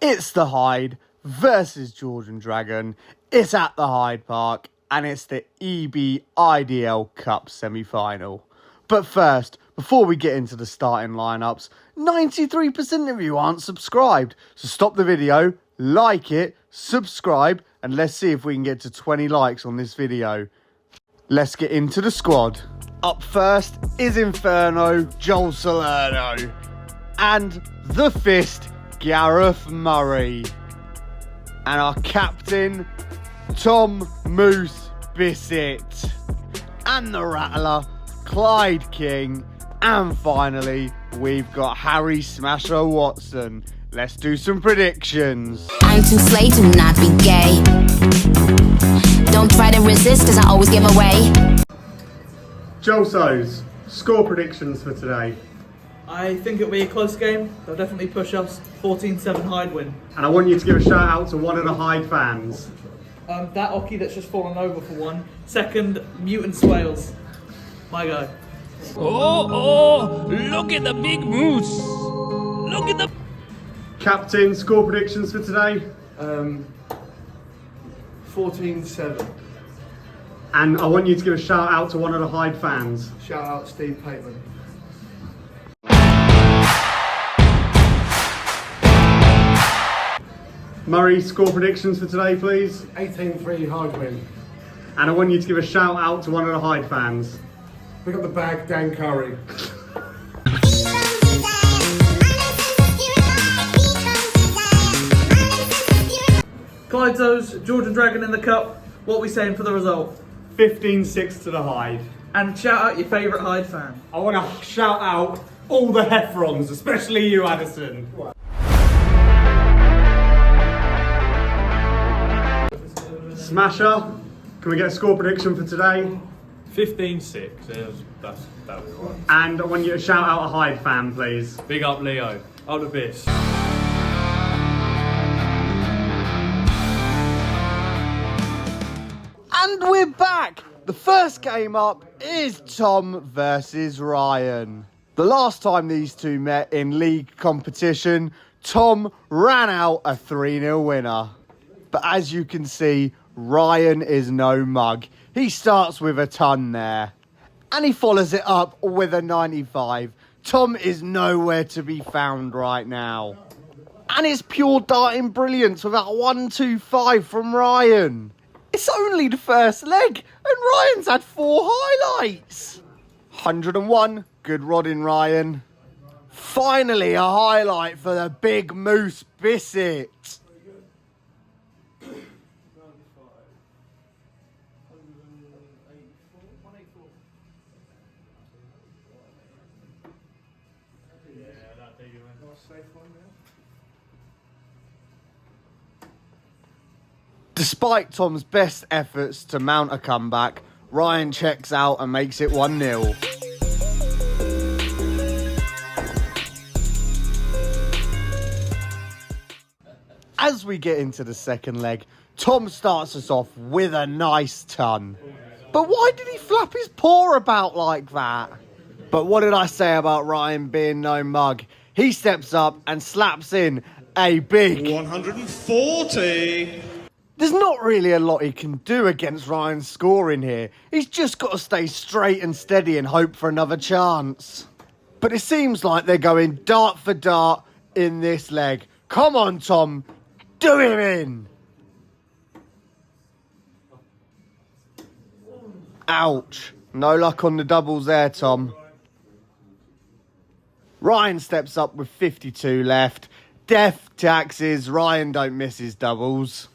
It's the Hyde versus Georgian Dragon. It's at the Hyde Park and it's the EBIDL Cup semi-final. But first, before we get into the starting lineups, 93% of you aren't subscribed. So stop the video, like it, subscribe, and let's see if we can get to 20 likes on this video. Let's get into the squad. Up first is Inferno, Joel Salerno, and the Fist, Gareth Murray. And our captain, Tom Moose Bissett. And the Rattler, Clyde King. And finally, we've got Harry Smasher Watson. Let's do some predictions. I'm too slay to not be gay. Don't try to resist as I always give away. Joel Sows, score predictions for today. I think it'll be a close game. They'll definitely push us. 14-7 Hyde win. And I want you to give a shout out to one of the Hyde fans. That Oki that's just fallen over for one. Second, Mutant Swales. My guy. Oh, look at the big moose. Look at the... Captain, score predictions for today. 14-7. And I want you to give a shout out to one of the Hyde fans. Shout out Steve Pateman. Murray, score predictions for today, please. 18-3 Hyde win. And I want you to give a shout out to one of the Hyde fans. Pick up the bag, Dan Curry. Clyde's, Georgian Dragon in the cup. What are we saying for the result? 15-6 to the Hyde. And shout out your favourite Hyde fan. I want to shout out all the Heffrons, especially you, Addison. Smasher, can we get a score prediction for today? 15-6, that'll be right. And I want you to shout out a Hyde fan, please. Big up Leo, up the best. And we're back! The first game up is Tom versus Ryan. The last time these two met in league competition, Tom ran out a 3-0 winner. But as you can see, Ryan is no mug. He starts with a ton there. And he follows it up with a 95. Tom is nowhere to be found right now. And it's pure darting brilliance with that 1-2-5 from Ryan. It's only the first leg, and Ryan's had 4 highlights. 101, good rodding, Ryan. Finally, a highlight for the big Moose Bissett. Despite Tom's best efforts to mount a comeback, Ryan checks out and makes it 1-0. As we get into the second leg, Tom starts us off with a nice ton. But why did he flap his paw about like that? But what did I say about Ryan being no mug? He steps up and slaps in a big 140. There's not really a lot he can do against Ryan's scoring here. He's just got to stay straight and steady and hope for another chance. But it seems like they're going dart for dart in this leg. Come on, Tom. Do him in. Ouch. No luck on the doubles there, Tom. Ryan steps up with 52 left. Death taxes. Ryan don't miss his doubles.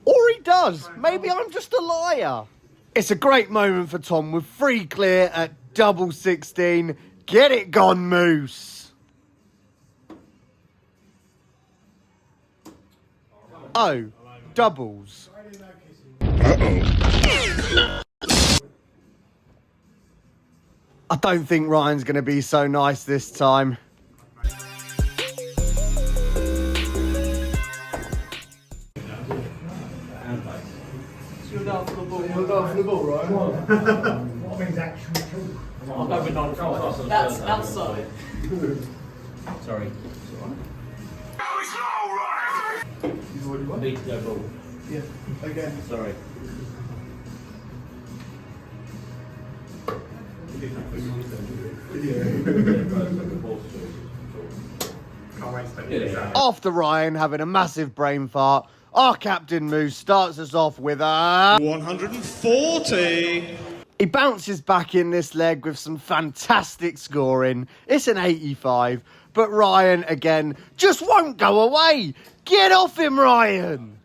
Or he does. Maybe I'm just a liar. It's a great moment for Tom with 3 clear at double 16. Get it gone, Moose. Oh, doubles. I don't think Ryan's going to be so nice this time. Showdown for the ball. Showdown for the ball, right? What means action 2? I'll go with 95. That's outside. Sorry. Need to go ball. Yeah, again. Sorry. After Ryan having a massive brain fart, our captain Moose starts us off with a 140. He bounces back in this leg with some fantastic scoring. It's an 85, but Ryan again just won't go away. Get off him, Ryan.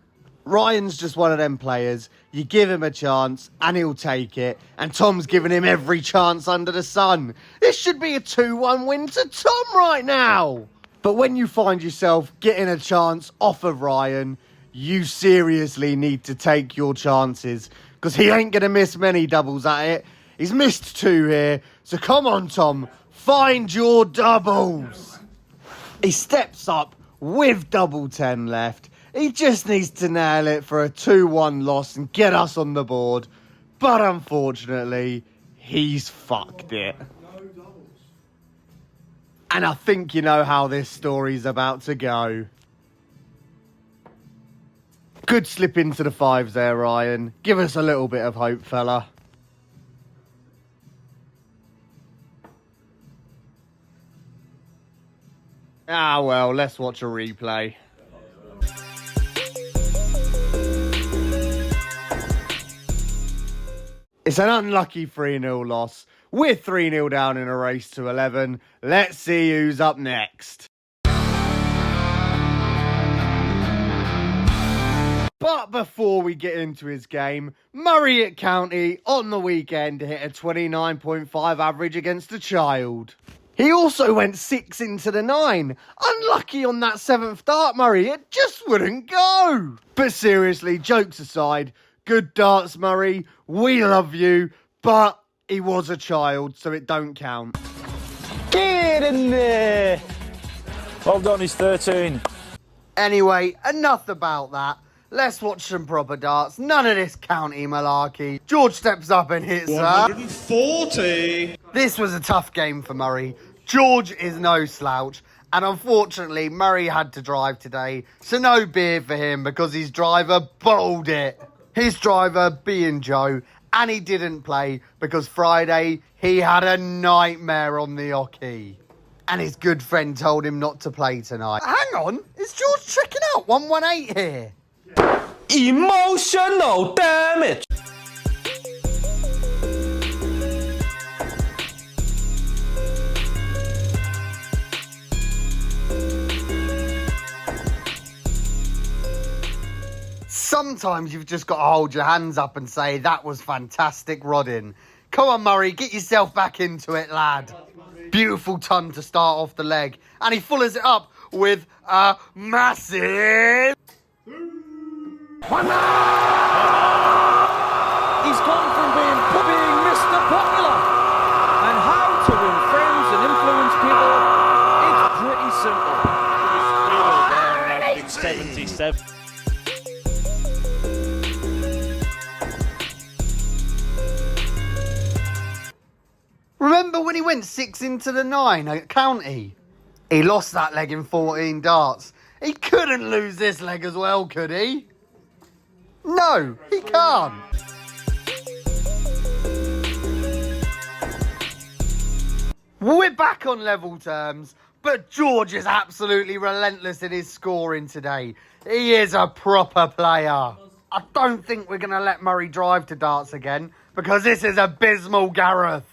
Ryan's just one of them players. You give him a chance and he'll take it. And Tom's giving him every chance under the sun. This should be a 2-1 win to Tom right now. But when you find yourself getting a chance off of Ryan, you seriously need to take your chances, because he ain't going to miss many doubles at it. He's missed 2 here. So come on, Tom. Find your doubles. He steps up with double 10 left. He just needs to nail it for a 2-1 loss and get us on the board. But unfortunately, he's fucked it. And I think you know how this story's about to go. Good slip into the 5s there, Ryan. Give us a little bit of hope, fella. Ah, well, let's watch a replay. It's an unlucky 3-0 loss. We're 3-0 down in a race to 11. Let's see who's up next. But before we get into his game, Murray at County on the weekend hit a 29.5 average against a child. He also went 6 into the 9. Unlucky on that 7th dart, Murray. It just wouldn't go. But seriously, jokes aside, good darts, Murray. We love you, but he was a child, so it don't count. Get in there! Well done, he's 13. Anyway, enough about that. Let's watch some proper darts. None of this county malarkey. George steps up and hits 140. This was a tough game for Murray. George is no slouch. And unfortunately, Murray had to drive today. So no beer for him because his driver bowled it. His driver being Joe. And he didn't play because Friday he had a nightmare on the hockey. And his good friend told him not to play tonight. Hang on, is George checking out 118 here? Emotional damage! Sometimes you've just got to hold your hands up and say, that was fantastic rodding. Come on, Murray, get yourself back into it, lad. Beautiful ton to start off the leg. And he follows it up with a massive... He's gone from being Mr. Popular. And how to win friends and influence people, it's pretty simple. 77. Remember when he went 6 into the 9 at County? He lost that leg in 14 darts. He couldn't lose this leg as well, could he? No, he can't. We're back on level terms, but George is absolutely relentless in his scoring today. He is a proper player. I don't think we're going to let Murray drive to darts again because this is abysmal, Gareth.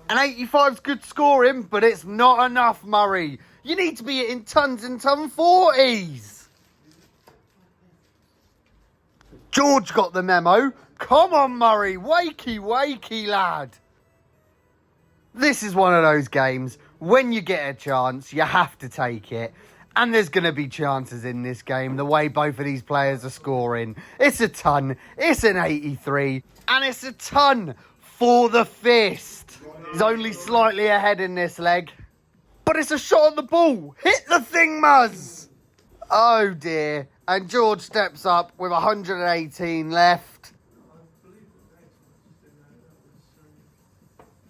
An 85's good scoring, but it's not enough, Murray. You need to be hitting tons and ton 40s. George got the memo. Come on, Murray. Wakey, wakey, lad. This is one of those games. When you get a chance, you have to take it. And there's going to be chances in this game, the way both of these players are scoring. It's a ton. It's an 83. And it's a ton for the fist. He's only slightly ahead in this leg. But it's a shot on the ball. Hit the thing, Muzz. Oh, dear. And George steps up with 118 left.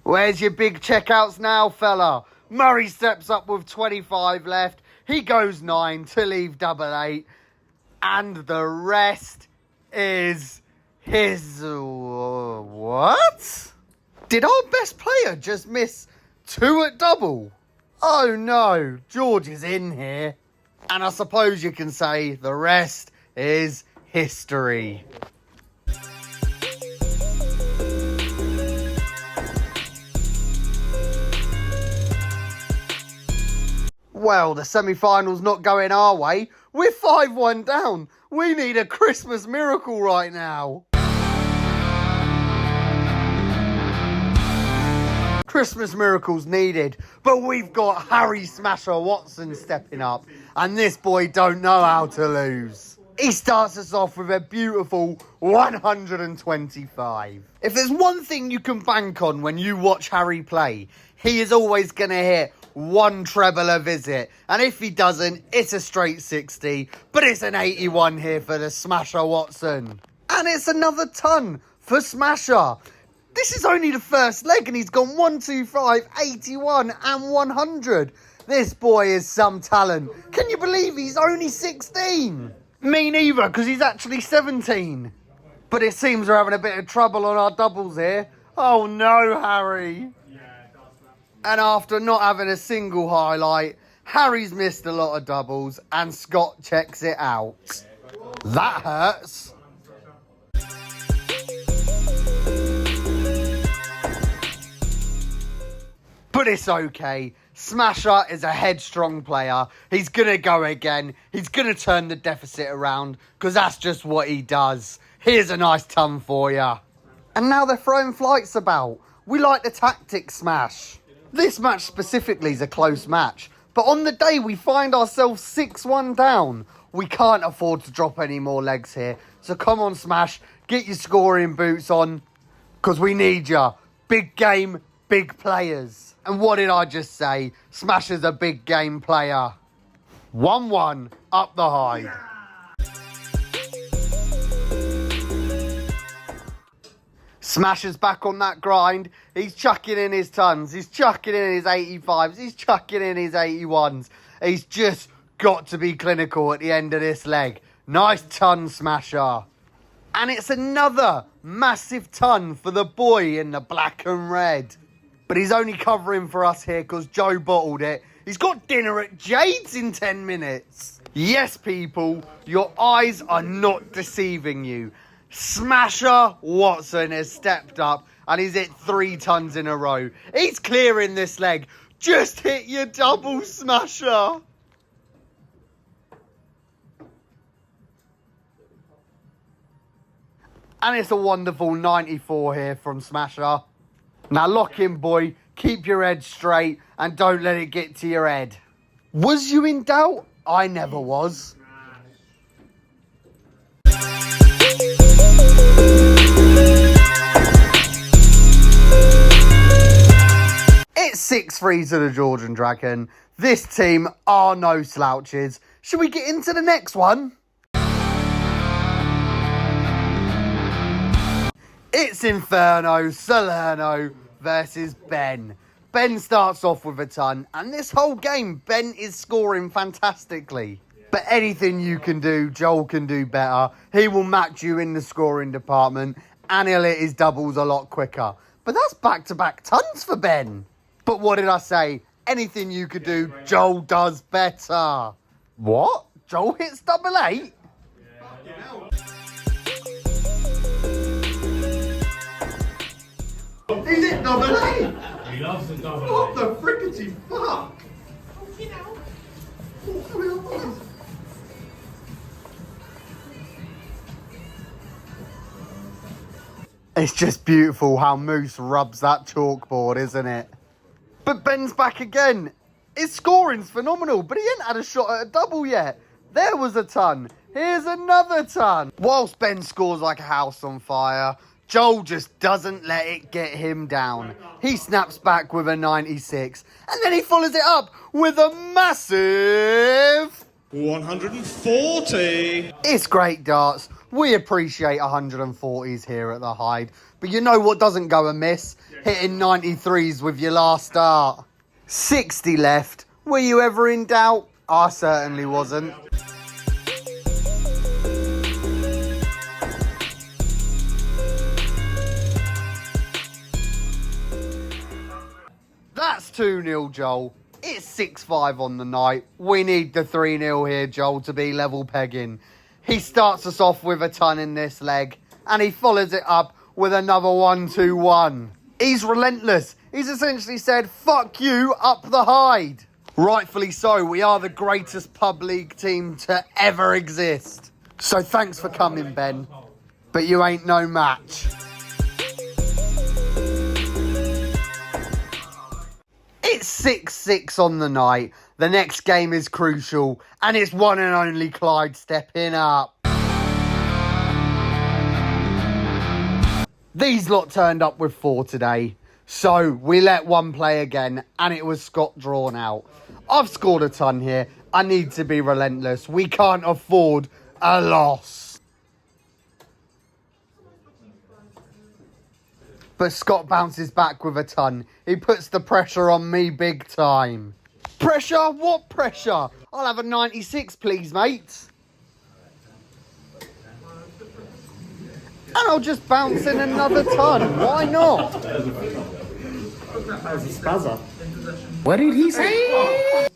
Where's your big checkouts now, fella? Murray steps up with 25 left. He goes 9 to leave 88. And the rest is his... What? Did our best player just miss 2 at double? Oh no, George is in here. And I suppose you can say the rest is history. Well, the semi-final's not going our way. We're 5-1 down. We need a Christmas miracle right now. Christmas miracles needed, but we've got Harry Smasher Watson stepping up, and this boy don't know how to lose. He starts us off with a beautiful 125. If there's one thing you can bank on when you watch Harry play, he is always going to hit 1 treble a visit, and if he doesn't, it's a straight 60, but it's an 81 here for the Smasher Watson. And it's another ton for Smasher. This is only the first leg and he's gone 125, 81 and 100. This boy is some talent. Can you believe he's only 16? Me neither, because he's actually 17. But it seems we're having a bit of trouble on our doubles here. Oh no, Harry. And after not having a single highlight, Harry's missed a lot of doubles and Scott checks it out. That hurts. But it's okay. Smasher is a headstrong player. He's going to go again. He's going to turn the deficit around because that's just what he does. Here's a nice ton for you. And now they're throwing flights about. We like the tactic smash. This match specifically is a close match. But on the day we find ourselves 6-1 down, we can't afford to drop any more legs here. So come on, Smash. Get your scoring boots on because we need you. Big game, big players. And what did I just say? Smash is a big game player. 1-1 up the Hyde. Smash is back on that grind. He's chucking in his tons. He's chucking in his 85s. He's chucking in his 81s. He's just got to be clinical at the end of this leg. Nice ton, Smasher. And it's another massive ton for the boy in the black and red. But he's only covering for us here because Joe bottled it. He's got dinner at Jade's in 10 minutes. Yes, people, your eyes are not deceiving you. Smasher Watson has stepped up and he's hit 3 tons in a row. He's clearing this leg. Just hit your double, Smasher. And it's a wonderful 94 here from Smasher. Now lock in, boy. Keep your head straight and don't let it get to your head. Was you in doubt? I never was. It's 6-3 to the Georgian Dragon. This team are no slouches. Should we get into the next one? It's Inferno, Salerno versus Ben. Ben starts off with a ton, and this whole game, Ben is scoring fantastically. But anything you can do, Joel can do better. He will match you in the scoring department, and he'll hit his doubles a lot quicker. But that's back-to-back tons for Ben. But what did I say? Anything you could do, Joel does better. What? Joel hits 88? He's hit 88? He loves the double. What the frickety fuck? It's just beautiful how Moose rubs that chalkboard, isn't it? But Ben's back again. His scoring's phenomenal, but he ain't had a shot at a double yet. There was a ton. Here's another ton. Whilst Ben scores like a house on fire, Joel just doesn't let it get him down. He snaps back with a 96, and then he follows it up with a massive 140. It's great darts. We appreciate 140s here at the Hyde. But you know what doesn't go amiss? hitting 93s with your last start. 60 left. Were you ever in doubt? I certainly wasn't. That's 2-0, Joel. It's 6-5 on the night. We need the 3-0 here, Joel, to be level pegging. He starts us off with a ton in this leg, and he follows it up with another 1-2-1. He's relentless. He's essentially said, fuck you, up the Hyde. Rightfully so. We are the greatest pub league team to ever exist. So thanks for coming, Ben. But you ain't no match. It's 6-6 on the night. The next game is crucial, and it's one and only Clyde stepping up. These lot turned up with 4 today, so we let one play again, and it was Scott drawn out. I've scored a ton here. I need to be relentless. We can't afford a loss. But Scott bounces back with a ton. He puts the pressure on me big time. Pressure? What pressure? I'll have a 96, please, mate. And I'll just bounce in another ton. Why not? What did he say?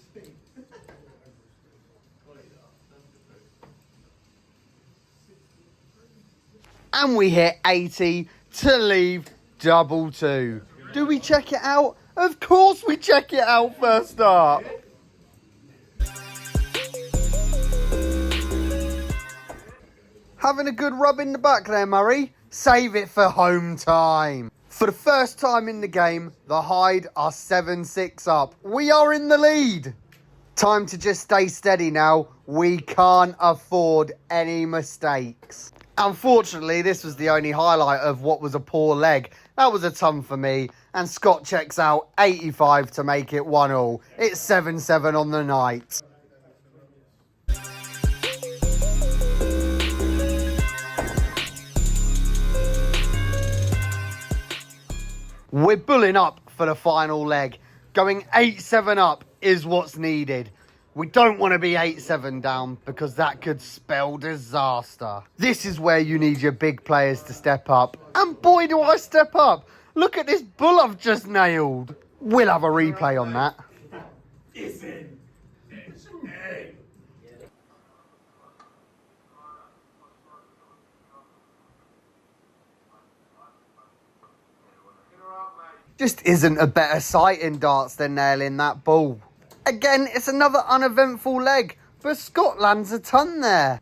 And we hit 80 to leave 2-2. Do we check it out? Of course we check it out first up. Having a good rub in the back there, Murray. Save it for home time. For the first time in the game, the Hyde are 7-6 up. We are in the lead. Time to just stay steady now. We can't afford any mistakes. Unfortunately, this was the only highlight of what was a poor leg. That was a ton for me. And Scott checks out 85 to make it 1-1. It's 7-7 on the night. We're bulling up for the final leg. Going 8-7 up is what's needed. We don't want to be 8-7 down because that could spell disaster. This is where you need your big players to step up. And boy, do I step up. Look at this bull I've just nailed. We'll have a replay on that. Just isn't a better sight in darts than nailing that ball. Again, it's another uneventful leg, but Scott lands a ton there.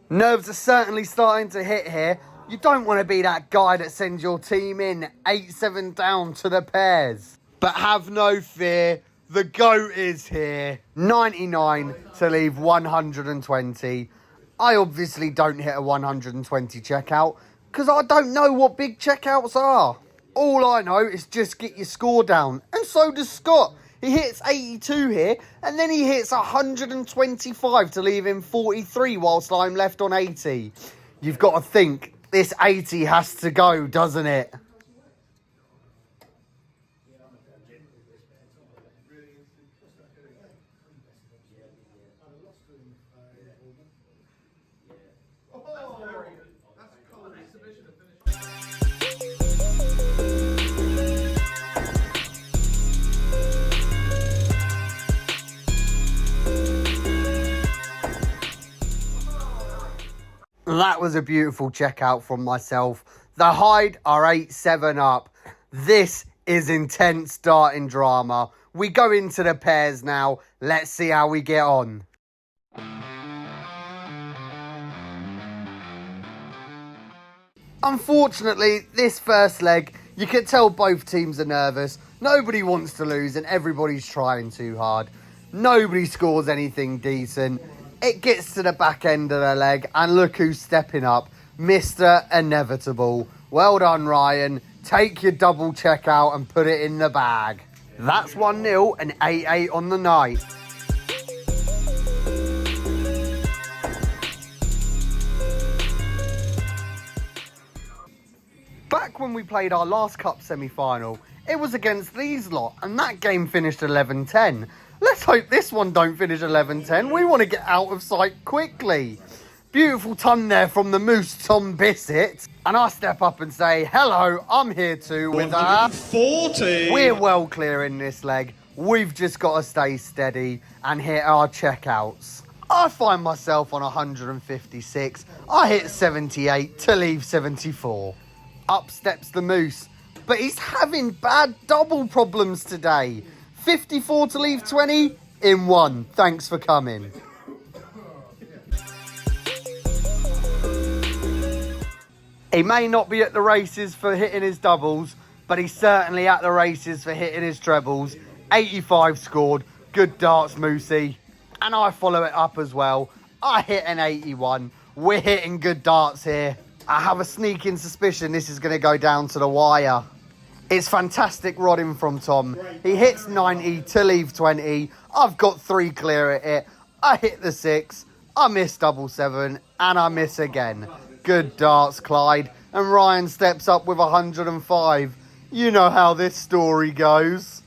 Nerves are certainly starting to hit here. You don't want to be that guy that sends your team in 8-7 down to the pairs. But have no fear, the GOAT is here. 99 to leave 120. I obviously don't hit a 120 checkout because I don't know what big checkouts are. All I know is just get your score down. And so does Scott. He hits 82 here and then he hits 125 to leave him 43 whilst I'm left on 80. You've got to think this 80 has to go, doesn't it? That was a beautiful checkout from myself. The Hyde are 8-7 up. This is intense starting drama. We go into the pairs now. Let's see how we get on. Unfortunately, this first leg, you can tell both teams are nervous. Nobody wants to lose and everybody's trying too hard. Nobody scores anything decent. It gets to the back end of the leg and look who's stepping up. Mr. Inevitable. Well done, Ryan. Take your double check out and put it in the bag. That's 1-0 and 8-8 on the night. back when we played our last cup semi-final, it was against these lot, and that game finished 11-10. Let's hope this one don't finish 11-10. We want to get out of sight quickly. Beautiful ton there from the Moose, Tom Bissett. And I step up and say, hello, I'm here too with 140. We're well clear in this leg. We've just got to stay steady and hit our checkouts. I find myself on 156. I hit 78 to leave 74. Up steps the Moose, but he's having bad double problems today. 54 to leave 20 in 1. Thanks for coming. He may not be at the races for hitting his doubles, but he's certainly at the races for hitting his trebles. 85 scored. Good darts, Moosey. And I follow it up as well. I hit an 81. We're hitting good darts here. I have a sneaking suspicion this is going to go down to the wire. It's fantastic rodding from Tom. He hits 90 to leave 20. I've got 3 clear at it. I hit the 6. I miss double 7. And I miss again. Good darts, Clyde. And Ryan steps up with 105. You know how this story goes.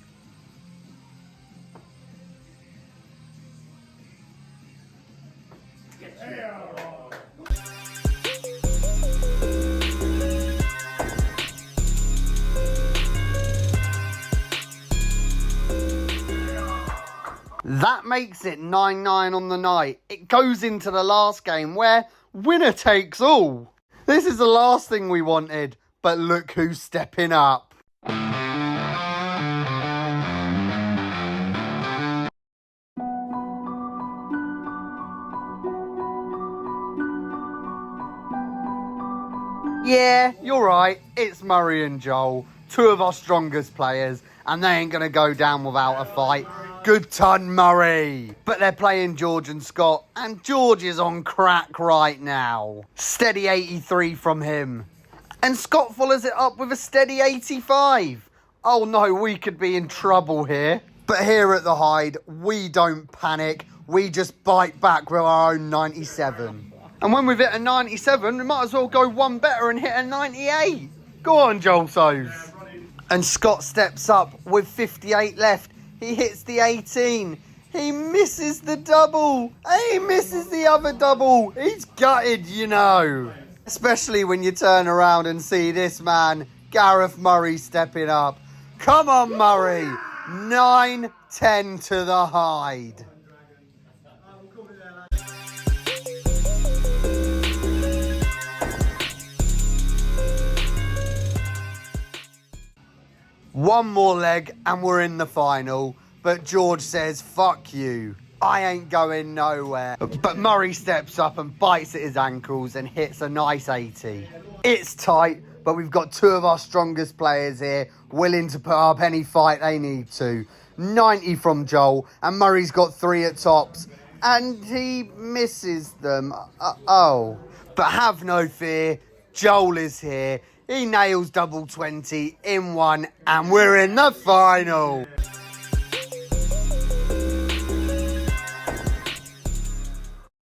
That makes it 9-9 on the night. It goes into the last game where winner takes all. This is the last thing we wanted, but look who's stepping up. Yeah, you're right. It's Murray and Joel, 2 of our strongest players, and they ain't going to go down without a fight. Good ton, Murray. But they're playing George and Scott, and George is on crack right now. Steady 83 from him. And Scott follows it up with a steady 85. Oh no, we could be in trouble here. But here at the Hyde, we don't panic. We just bite back with our own 97. And when we've hit a 97, we might as well go one better and hit a 98. Go on, Joel Sows. And Scott steps up with 58 left. He hits the 18. He misses the double. He misses the other double. He's gutted, you know. Especially when you turn around and see this man, Gareth Murray, stepping up. Come on, Murray. 9-10 to the Hyde. One more leg and we're in the final. But George says, fuck you. I ain't going nowhere. But Murray steps up and bites at his ankles and hits a nice 80. It's tight, but we've got 2 of our strongest players here willing to put up any fight they need to. 90 from Joel, and Murray's got 3 at tops. And he misses them. But have no fear, Joel is here. He nails double 20 in 1, and we're in the final.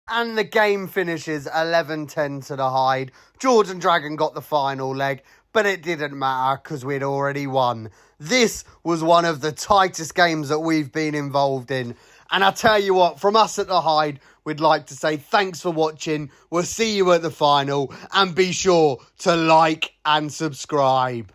And the game finishes 11-10 to the Hyde. George and Dragon got the final leg, but it didn't matter because we'd already won. This was one of the tightest games that we've been involved in. And I tell you what, from us at the Hyde, we'd like to say thanks for watching. We'll see you at the final, and be sure to like and subscribe.